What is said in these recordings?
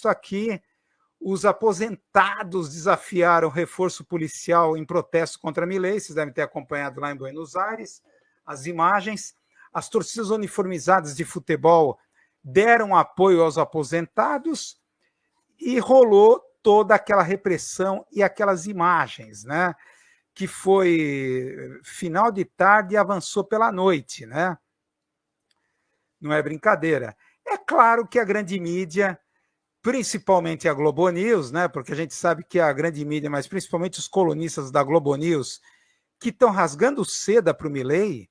aqui, os aposentados desafiaram o reforço policial em protesto contra Milei, vocês devem ter acompanhado lá em Buenos Aires as imagens. As torcidas uniformizadas de futebol deram apoio aos aposentados e rolou toda aquela repressão e aquelas imagens, né? Que foi final de tarde e avançou pela noite, né? Não é brincadeira. É claro que a grande mídia, principalmente a Globo News, né? Porque a gente sabe que a grande mídia, mas principalmente os colunistas da Globo News, que estão rasgando seda para o Milei,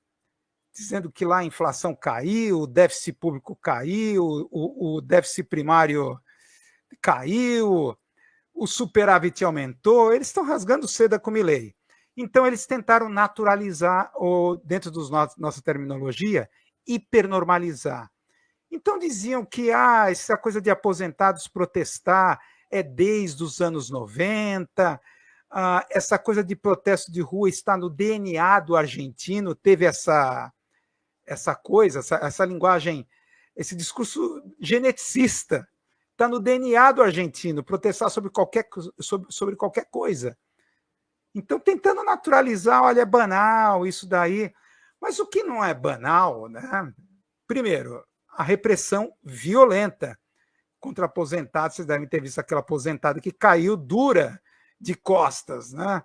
dizendo que lá a inflação caiu, o déficit público caiu, o déficit primário caiu, o superávit aumentou, eles estão rasgando seda com o Milei. Então, eles tentaram naturalizar, ou, dentro da nossa terminologia, hipernormalizar. Então, diziam que essa coisa de aposentados protestar é desde os anos 90, essa coisa de protesto de rua está no DNA do argentino, teve essa coisa, essa linguagem, esse discurso geneticista, está no DNA do argentino, protestar sobre qualquer coisa. Então, tentando naturalizar, olha, é banal isso daí. Mas o que não é banal, né? Primeiro, a repressão violenta contra aposentados. Vocês devem ter visto aquela aposentada que caiu dura de costas, né?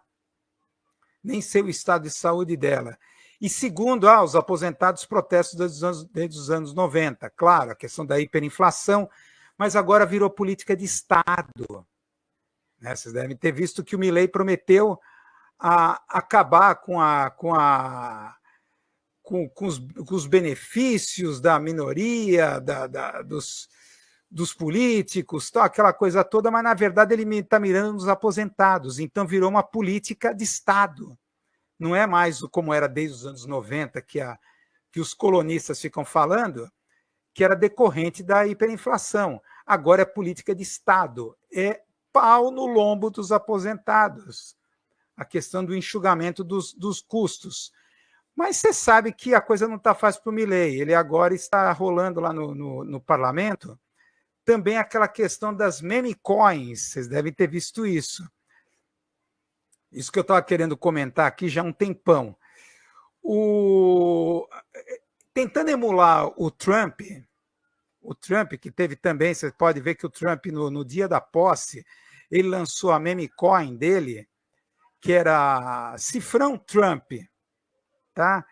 Nem sei o estado de saúde dela. E segundo, os aposentados protestam desde os anos 90. Claro, a questão da hiperinflação, mas agora virou política de Estado. Né? Vocês devem ter visto que o Milei prometeu acabar com os benefícios da minoria, dos políticos, aquela coisa toda, mas na verdade ele está mirando nos aposentados, então virou uma política de Estado. Não é mais como era desde os anos 90, que os colonistas ficam falando, que era decorrente da hiperinflação. Agora é política de Estado, é pau no lombo dos aposentados, a questão do enxugamento dos custos. Mas você sabe que a coisa não está fácil para o Milei, ele agora está rolando lá no parlamento também aquela questão das meme coins, vocês devem ter visto isso. Isso que eu estava querendo comentar aqui já há um tempão. Tentando emular o Trump que teve também, você pode ver que o Trump, no dia da posse, ele lançou a meme coin dele, que era Cifrão Trump, tá?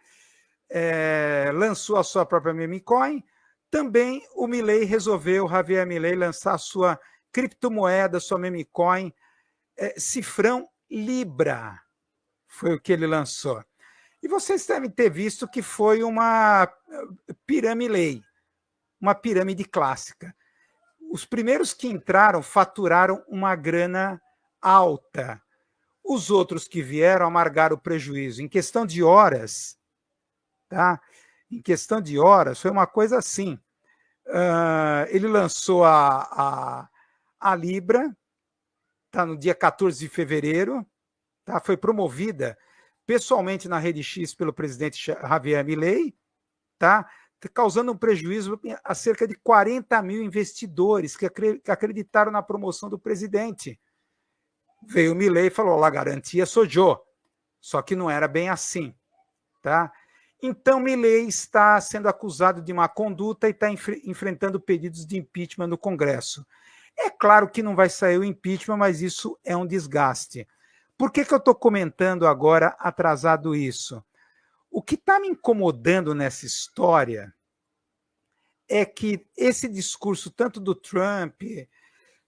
Lançou a sua própria meme coin. Também o Milei resolveu, Javier Milei, lançar a sua criptomoeda, sua meme coin, Cifrão Libra, foi o que ele lançou. E vocês devem ter visto que foi uma pirâmide, uma pirâmide clássica. Os primeiros que entraram faturaram uma grana alta. Os outros que vieram amargaram o prejuízo. Em questão de horas, tá? Em questão de horas, foi uma coisa assim. Ele lançou a Libra, tá, no dia 14 de fevereiro, tá? Foi promovida pessoalmente na Rede X pelo presidente Javier Milei, tá? Causando um prejuízo a cerca de 40 mil investidores que acreditaram na promoção do presidente. Veio o Milei e falou, la garantia sou eu. Só que não era bem assim, tá? Então, Milei está sendo acusado de má conduta e está enfrentando pedidos de impeachment no Congresso. É claro que não vai sair o impeachment, mas isso é um desgaste. Por que eu estou comentando agora atrasado isso? O que está me incomodando nessa história é que esse discurso, tanto do Trump,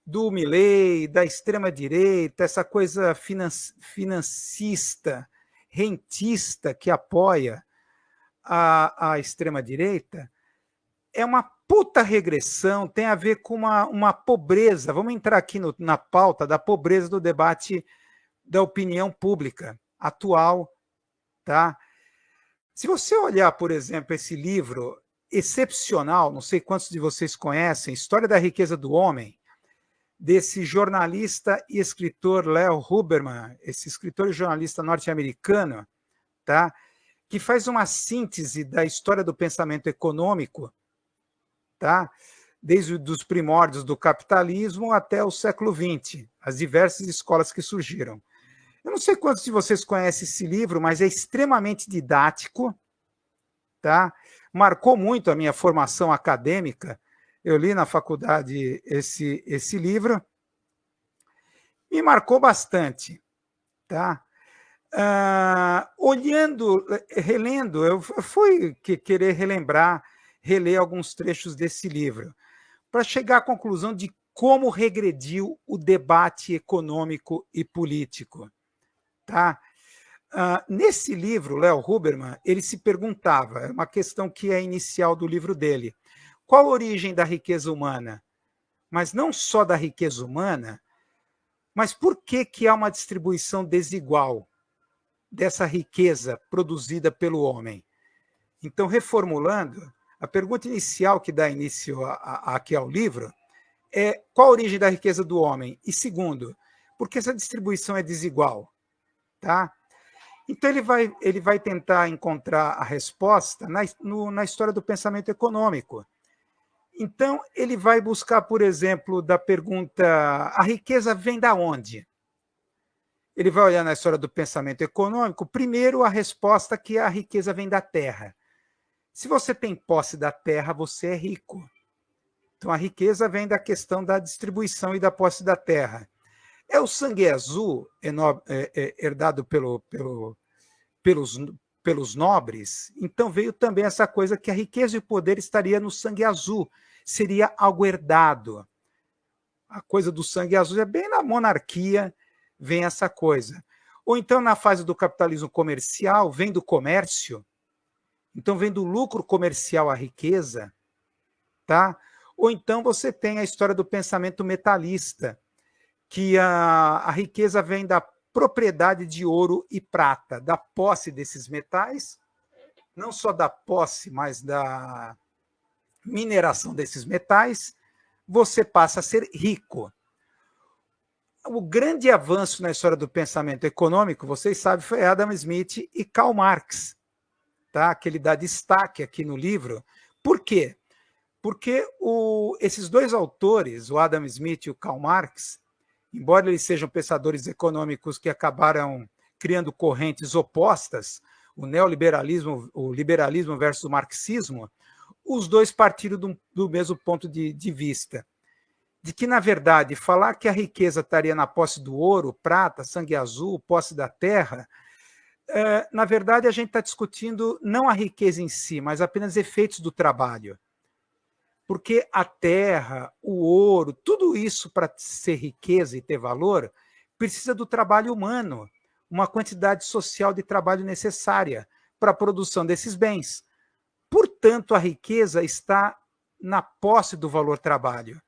do Milei, da extrema-direita, essa coisa financista, rentista que apoia a extrema-direita, é uma puta regressão, tem a ver com uma pobreza. Vamos entrar aqui na pauta da pobreza do debate da opinião pública atual, tá? Se você olhar, por exemplo, esse livro excepcional, não sei quantos de vocês conhecem, História da Riqueza do Homem, desse jornalista e escritor Leo Huberman, esse escritor e jornalista norte-americano, tá? Que faz uma síntese da história do pensamento econômico, tá? desde os primórdios do capitalismo até o século XX, as diversas escolas que surgiram. Eu não sei quantos de vocês conhecem esse livro, mas é extremamente didático, tá? Marcou muito a minha formação acadêmica. Eu li na faculdade esse livro, me marcou bastante, tá? Olhando, relendo, eu fui querer reler alguns trechos desse livro, para chegar à conclusão de como regrediu o debate econômico e político. Tá? Nesse livro, Léo Huberman, ele se perguntava, é uma questão que é inicial do livro dele, qual a origem da riqueza humana? Mas não só da riqueza humana, mas por que há uma distribuição desigual dessa riqueza produzida pelo homem? Então, reformulando, a pergunta inicial que dá início aqui ao livro é qual a origem da riqueza do homem? E segundo, por que essa distribuição é desigual? Tá? Então, ele vai tentar encontrar a resposta na história do pensamento econômico. Então, ele vai buscar, por exemplo, da pergunta, a riqueza vem da onde? Ele vai olhar na história do pensamento econômico, primeiro a resposta que a riqueza vem da terra. Se você tem posse da terra, você é rico. Então, a riqueza vem da questão da distribuição e da posse da terra. É o sangue azul herdado pelos nobres, então veio também essa coisa que a riqueza e o poder estaria no sangue azul, seria algo herdado. A coisa do sangue azul é bem na monarquia, vem essa coisa. Ou então, na fase do capitalismo comercial, vem do comércio, então vem do lucro comercial a riqueza, tá? Ou então você tem a história do pensamento metalista, que a riqueza vem da propriedade de ouro e prata, da posse desses metais, não só da posse, mas da mineração desses metais, você passa a ser rico. O grande avanço na história do pensamento econômico, vocês sabem, foi Adam Smith e Karl Marx, tá? Que ele dá destaque aqui no livro. Por quê? Porque esses dois autores, o Adam Smith e o Karl Marx, embora eles sejam pensadores econômicos que acabaram criando correntes opostas, o neoliberalismo, o liberalismo versus o marxismo, os dois partiram do mesmo ponto de vista, de que, na verdade, falar que a riqueza estaria na posse do ouro, prata, sangue azul, posse da terra, na verdade, a gente está discutindo não a riqueza em si, mas apenas efeitos do trabalho. Porque a terra, o ouro, tudo isso para ser riqueza e ter valor, precisa do trabalho humano, uma quantidade social de trabalho necessária para a produção desses bens. Portanto, a riqueza está na posse do valor trabalho.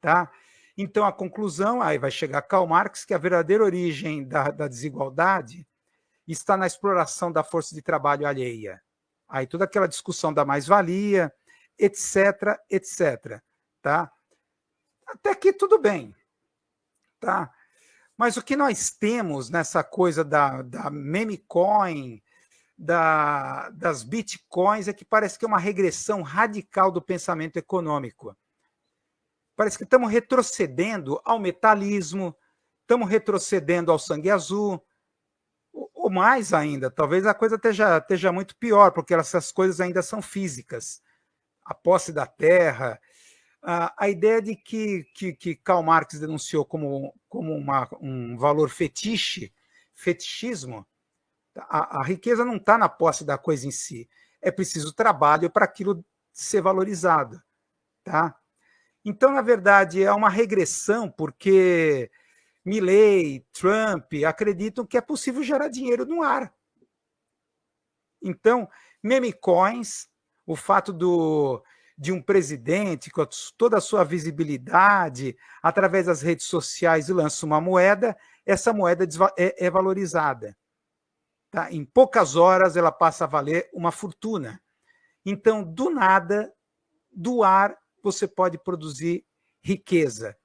Tá? Então, a conclusão, aí vai chegar Karl Marx, que a verdadeira origem da desigualdade está na exploração da força de trabalho alheia. Aí toda aquela discussão da mais-valia, etc, etc. Tá? Até aqui tudo bem. Tá? Mas o que nós temos nessa coisa da meme coin, das bitcoins, é que parece que é uma regressão radical do pensamento econômico. Parece que estamos retrocedendo ao metalismo, estamos retrocedendo ao sangue azul, ou mais ainda, talvez a coisa esteja muito pior, porque essas coisas ainda são físicas. A posse da terra, a ideia de que Karl Marx denunciou como um valor fetichismo, a riqueza não está na posse da coisa em si, é preciso trabalho para aquilo ser valorizado. Tá? Então, na verdade, é uma regressão, porque Milley, Trump acreditam que é possível gerar dinheiro no ar. Então, meme coins, o fato de um presidente com toda a sua visibilidade, através das redes sociais, lança uma moeda, essa moeda é valorizada. Tá? Em poucas horas ela passa a valer uma fortuna. Então, do nada, do ar, você pode produzir riqueza.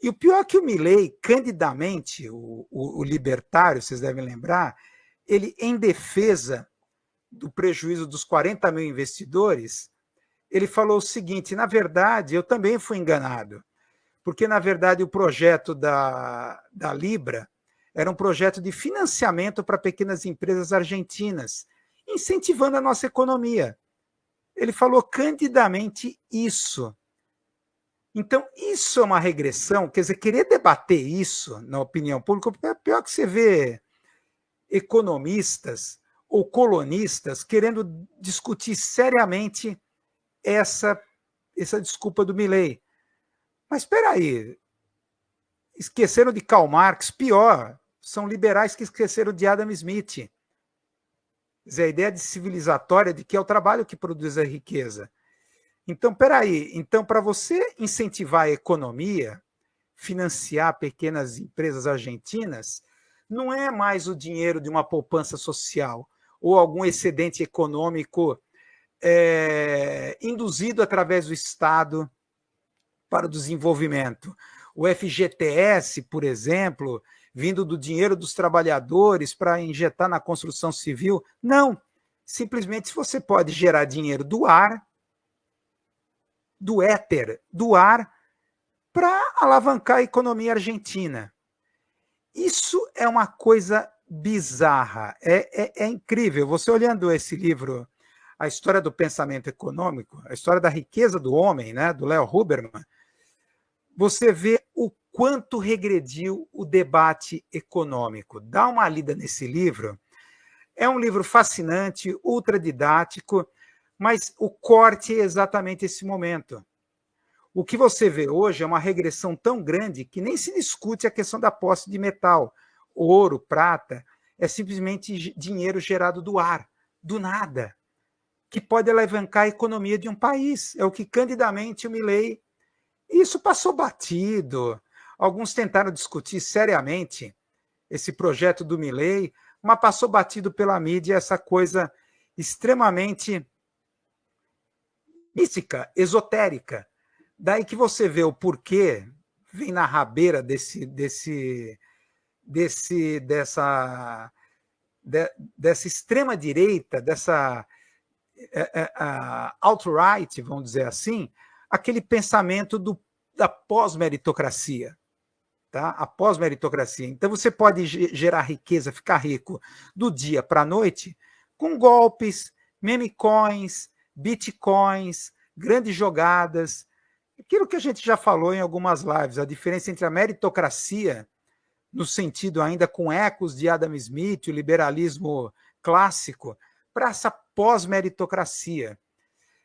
E o pior é que o Milley, candidamente, o libertário, vocês devem lembrar, ele, em defesa do prejuízo dos 40 mil investidores, ele falou o seguinte: na verdade, eu também fui enganado, porque, na verdade, o projeto da Libra era um projeto de financiamento para pequenas empresas argentinas, incentivando a nossa economia. Ele falou candidamente isso. Então, isso é uma regressão, quer dizer, querer debater isso na opinião pública, é pior que você vê economistas ou colonistas querendo discutir seriamente essa desculpa do Milei. Mas espera aí, esqueceram de Karl Marx, pior, são liberais que esqueceram de Adam Smith. Quer dizer, a ideia de civilizatória de que é o trabalho que produz a riqueza. Então, peraí, então, para você incentivar a economia, financiar pequenas empresas argentinas, não é mais o dinheiro de uma poupança social ou algum excedente econômico induzido através do Estado para o desenvolvimento. O FGTS, por exemplo, vindo do dinheiro dos trabalhadores para injetar na construção civil. Não, simplesmente você pode gerar dinheiro do ar, do éter, do ar, para alavancar a economia argentina. Isso é uma coisa bizarra, é incrível. Você olhando esse livro, A História do Pensamento Econômico, a história da riqueza do homem, né, do Léo Huberman, você vê o quanto regrediu o debate econômico. Dá uma lida nesse livro. É um livro fascinante, ultra didático, mas o corte é exatamente esse momento. O que você vê hoje é uma regressão tão grande que nem se discute a questão da posse de metal. Ouro, prata, é simplesmente dinheiro gerado do ar, do nada, que pode alavancar a economia de um país. É o que candidamente o Milei... Isso passou batido. Alguns tentaram discutir seriamente esse projeto do Milei, mas passou batido pela mídia essa coisa extremamente mística, esotérica. Daí que você vê o porquê, vem na rabeira dessa extrema-direita, dessa alt-right, vamos dizer assim, aquele pensamento da pós-meritocracia. Tá? A pós-meritocracia. Então, você pode gerar riqueza, ficar rico do dia para a noite com golpes, meme coins, bitcoins, grandes jogadas. Aquilo que a gente já falou em algumas lives, a diferença entre a meritocracia, no sentido ainda com ecos de Adam Smith, o liberalismo clássico, para essa pós-meritocracia.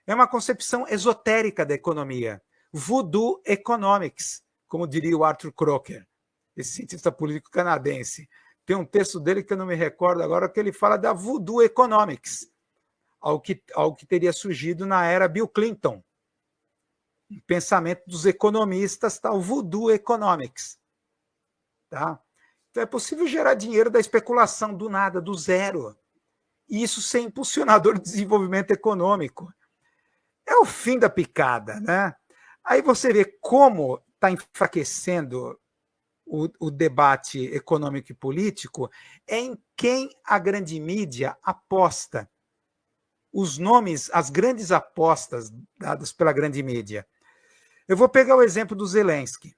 É uma concepção esotérica da economia. Voodoo Economics, como diria o Arthur Crocker, esse cientista político canadense. Tem um texto dele que eu não me recordo agora, que ele fala da Voodoo Economics, ao que teria surgido na era Bill Clinton. Um pensamento dos economistas, tá? O Voodoo Economics. Tá? Então é possível gerar dinheiro da especulação, do nada, do zero. E isso ser impulsionador de desenvolvimento econômico. É o fim da picada, né? Aí você vê como está enfraquecendo o debate econômico e político em quem a grande mídia aposta. Os nomes, as grandes apostas dadas pela grande mídia. Eu vou pegar o exemplo do Zelensky.